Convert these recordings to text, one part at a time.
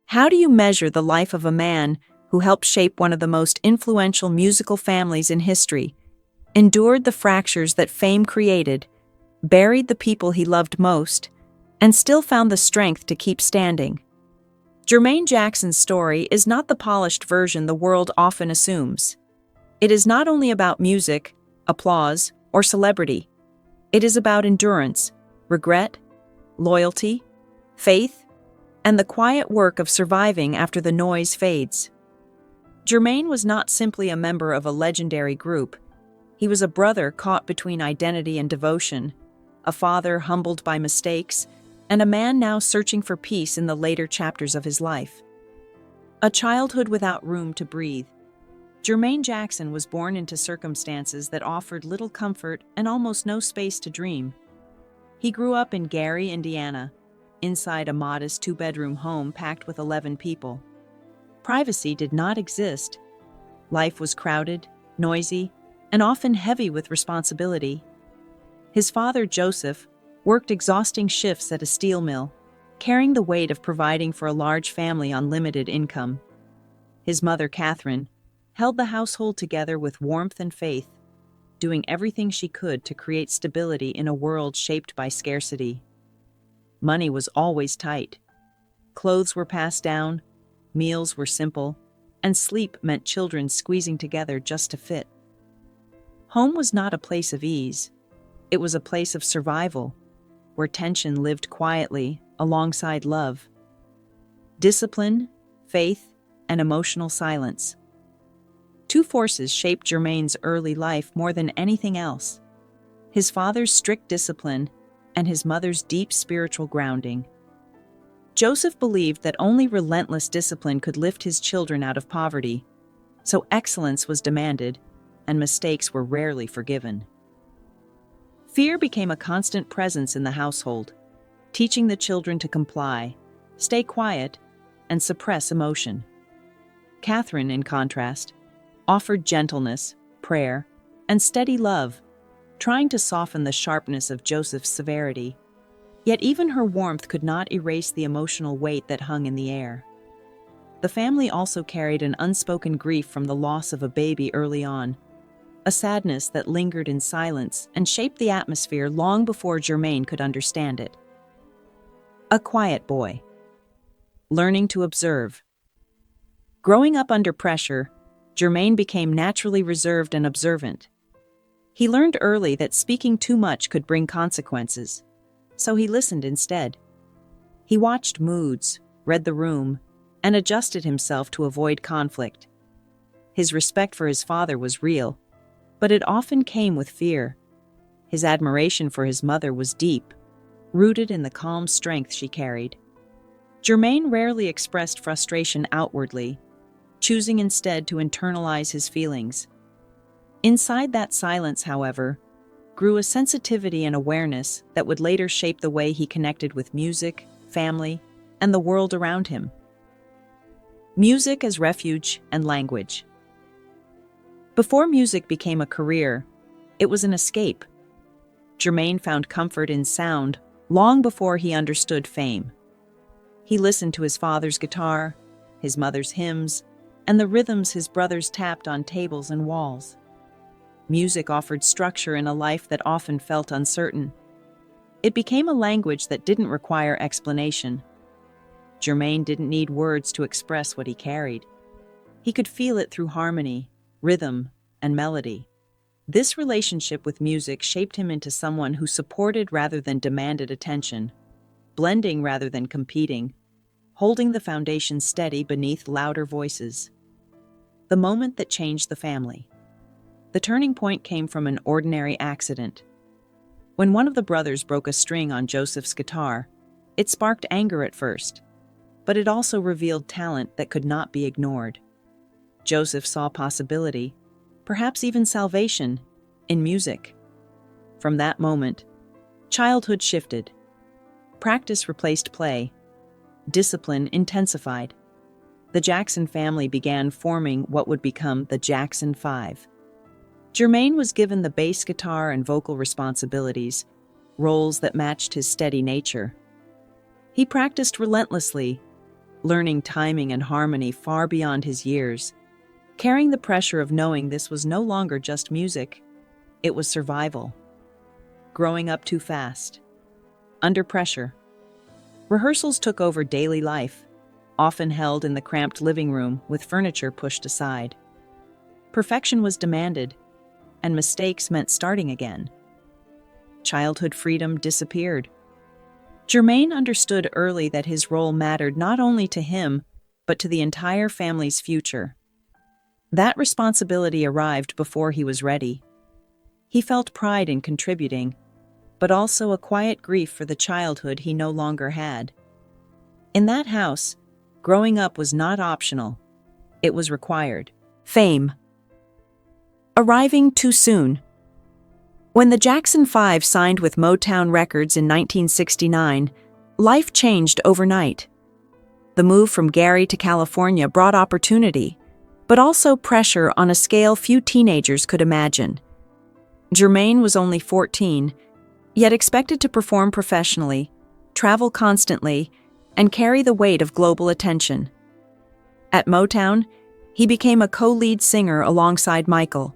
How do you measure the life of a man who helped shape one of the most influential musical families in history, endured the fractures that fame created, buried the people he loved most, and still found the strength to keep standing? Jermaine Jackson's story is not the polished version the world often assumes. It is not only about music, applause, or celebrity. It is about endurance, regret, loyalty, faith, and the quiet work of surviving after the noise fades. Jermaine was not simply a member of a legendary group. He was a brother caught between identity and devotion, a father humbled by mistakes, and a man now searching for peace in the later chapters of his life. A childhood without room to breathe. Jermaine Jackson was born into circumstances that offered little comfort and almost no space to dream. He grew up in Gary, Indiana, inside a modest two-bedroom home packed with 11 people. Privacy did not exist. Life was crowded, noisy, and often heavy with responsibility. His father, Joseph, worked exhausting shifts at a steel mill, carrying the weight of providing for a large family on limited income. His mother, Catherine, held the household together with warmth and faith, doing everything she could to create stability in a world shaped by scarcity. Money was always tight. Clothes were passed down, meals were simple, and sleep meant children squeezing together just to fit. Home was not a place of ease. It was a place of survival, where tension lived quietly alongside love. Discipline, faith, and emotional silence. Two forces shaped Jermaine's early life more than anything else: his father's strict discipline and his mother's deep spiritual grounding. Joseph believed that only relentless discipline could lift his children out of poverty, so excellence was demanded, and mistakes were rarely forgiven. Fear became a constant presence in the household, teaching the children to comply, stay quiet, and suppress emotion. Catherine, in contrast, offered gentleness, prayer, and steady love, trying to soften the sharpness of Joseph's severity. Yet even her warmth could not erase the emotional weight that hung in the air. The family also carried an unspoken grief from the loss of a baby early on, a sadness that lingered in silence and shaped the atmosphere long before Jermaine could understand it. A quiet boy. Learning to observe. Growing up under pressure, Jermaine became naturally reserved and observant. He learned early that speaking too much could bring consequences, so he listened instead. He watched moods, read the room, and adjusted himself to avoid conflict. His respect for his father was real, but it often came with fear. His admiration for his mother was deep, rooted in the calm strength she carried. Jermaine rarely expressed frustration outwardly, choosing instead to internalize his feelings. Inside that silence, however, grew a sensitivity and awareness that would later shape the way he connected with music, family, and the world around him. Music as refuge and language. Before music became a career, it was an escape. Jermaine found comfort in sound long before he understood fame. He listened to his father's guitar, his mother's hymns, and the rhythms his brothers tapped on tables and walls. Music offered structure in a life that often felt uncertain. It became a language that didn't require explanation. Jermaine didn't need words to express what he carried. He could feel it through harmony, rhythm, and melody. This relationship with music shaped him into someone who supported rather than demanded attention, blending rather than competing, holding the foundation steady beneath louder voices. The moment that changed the family. The turning point came from an ordinary accident. When one of the brothers broke a string on Joseph's guitar, it sparked anger at first, but it also revealed talent that could not be ignored. Joseph saw possibility, perhaps even salvation, in music. From that moment, childhood shifted. Practice replaced play. Discipline intensified. The Jackson family began forming what would become the Jackson Five. Jermaine was given the bass guitar and vocal responsibilities, roles that matched his steady nature. He practiced relentlessly, learning timing and harmony far beyond his years, carrying the pressure of knowing this was no longer just music, it was survival. Growing up too fast. Under pressure. Rehearsals took over daily life, often held in the cramped living room with furniture pushed aside. Perfection was demanded, and mistakes meant starting again. Childhood freedom disappeared. Jermaine understood early that his role mattered not only to him, but to the entire family's future. That responsibility arrived before he was ready. He felt pride in contributing, but also a quiet grief for the childhood he no longer had. In that house, growing up was not optional. It was required. Fame. Arriving too soon. When the Jackson 5 signed with Motown Records in 1969, life changed overnight. The move from Gary to California brought opportunity, but also pressure on a scale few teenagers could imagine. Jermaine was only 14, yet expected to perform professionally, travel constantly, and carry the weight of global attention. At Motown, he became a co-lead singer alongside Michael.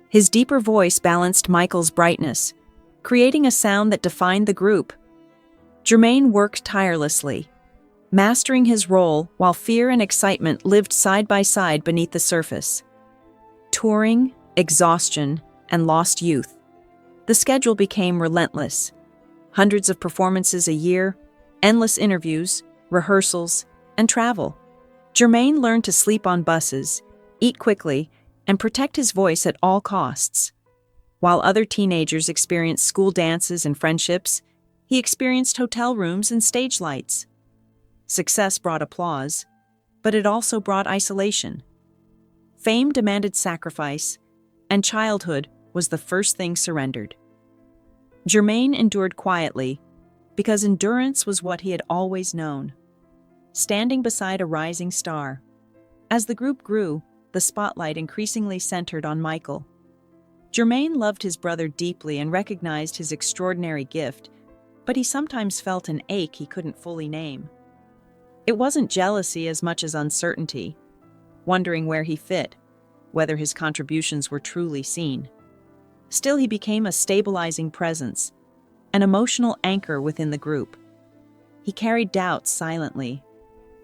His deeper voice balanced Michael's brightness, creating a sound that defined the group. Jermaine worked tirelessly, mastering his role while fear and excitement lived side by side beneath the surface. Touring, exhaustion, and lost youth. The schedule became relentless. Hundreds of performances a year, endless interviews, rehearsals, and travel. Jermaine learned to sleep on buses, eat quickly, and protect his voice at all costs. While other teenagers experienced school dances and friendships, he experienced hotel rooms and stage lights. Success brought applause, but it also brought isolation. Fame demanded sacrifice, and childhood was the first thing surrendered. Jermaine endured quietly, because endurance was what he had always known. Standing beside a rising star. As the group grew, the spotlight increasingly centered on Michael. Jermaine loved his brother deeply and recognized his extraordinary gift, but he sometimes felt an ache he couldn't fully name. It wasn't jealousy as much as uncertainty, wondering where he fit, whether his contributions were truly seen. Still, he became a stabilizing presence, an emotional anchor within the group. He carried doubts silently,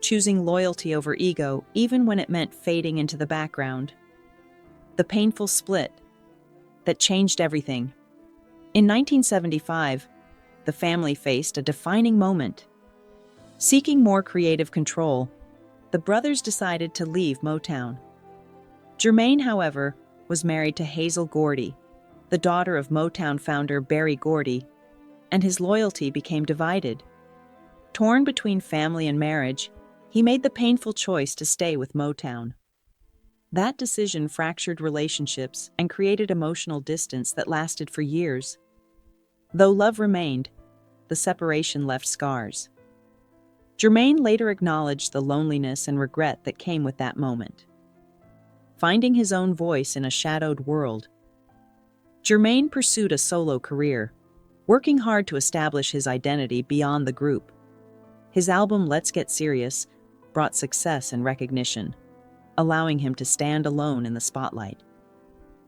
choosing loyalty over ego even when it meant fading into the background. The painful split that changed everything. In 1975, the family faced a defining moment. Seeking more creative control, the brothers decided to leave Motown. Jermaine, however, was married to Hazel Gordy, the daughter of Motown founder Berry Gordy, and his loyalty became divided. Torn between family and marriage, he made the painful choice to stay with Motown. That decision fractured relationships and created emotional distance that lasted for years. Though love remained, the separation left scars. Jermaine later acknowledged the loneliness and regret that came with that moment. Finding his own voice in a shadowed world, Jermaine pursued a solo career, working hard to establish his identity beyond the group. His album Let's Get Serious brought success and recognition, allowing him to stand alone in the spotlight.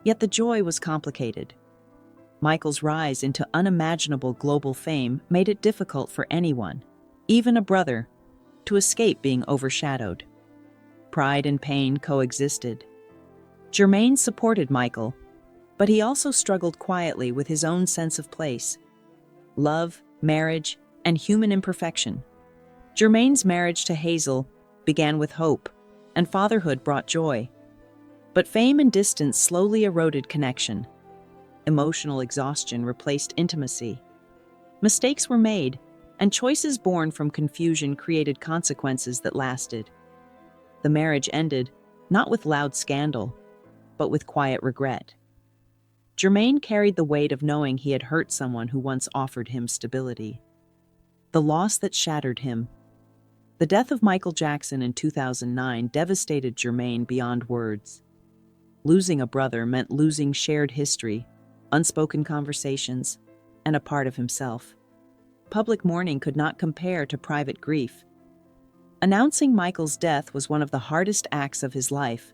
Yet the joy was complicated. Michael's rise into unimaginable global fame made it difficult for anyone, even a brother, to escape being overshadowed. Pride and pain coexisted. Jermaine supported Michael, but he also struggled quietly with his own sense of place. Love, marriage, and human imperfection. Jermaine's marriage to Hazel began with hope, and fatherhood brought joy. But fame and distance slowly eroded connection. Emotional exhaustion replaced intimacy. Mistakes were made, and choices born from confusion created consequences that lasted. The marriage ended, not with loud scandal, but with quiet regret. Jermaine carried the weight of knowing he had hurt someone who once offered him stability. The loss that shattered him. The death of Michael Jackson in 2009 devastated Jermaine beyond words. Losing a brother meant losing shared history, unspoken conversations, and a part of himself. Public mourning could not compare to private grief. Announcing Michael's death was one of the hardest acts of his life,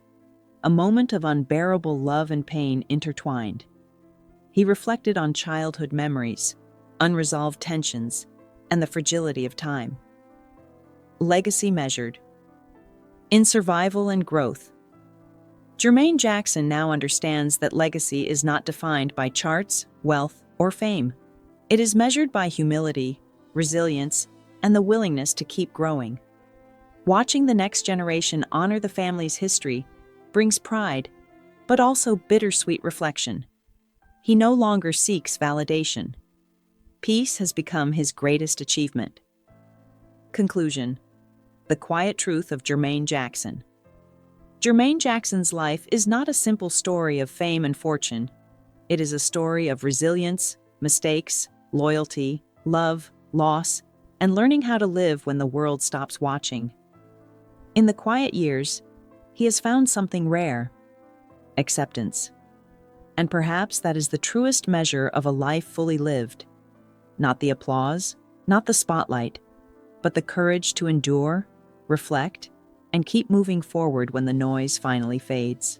a moment of unbearable love and pain intertwined. He reflected on childhood memories, unresolved tensions, and the fragility of time. Legacy measured. In survival and growth. Jermaine Jackson now understands that legacy is not defined by charts, wealth, or fame. It is measured by humility, resilience, and the willingness to keep growing. Watching the next generation honor the family's history brings pride, but also bittersweet reflection. He no longer seeks validation. Peace has become his greatest achievement. Conclusion. The quiet truth of Jermaine Jackson. Jermaine Jackson's life is not a simple story of fame and fortune. It is a story of resilience, mistakes, loyalty, love, loss, and learning how to live when the world stops watching. In the quiet years, he has found something rare: acceptance. And perhaps that is the truest measure of a life fully lived. Not the applause, not the spotlight, but the courage to endure, reflect, and keep moving forward when the noise finally fades.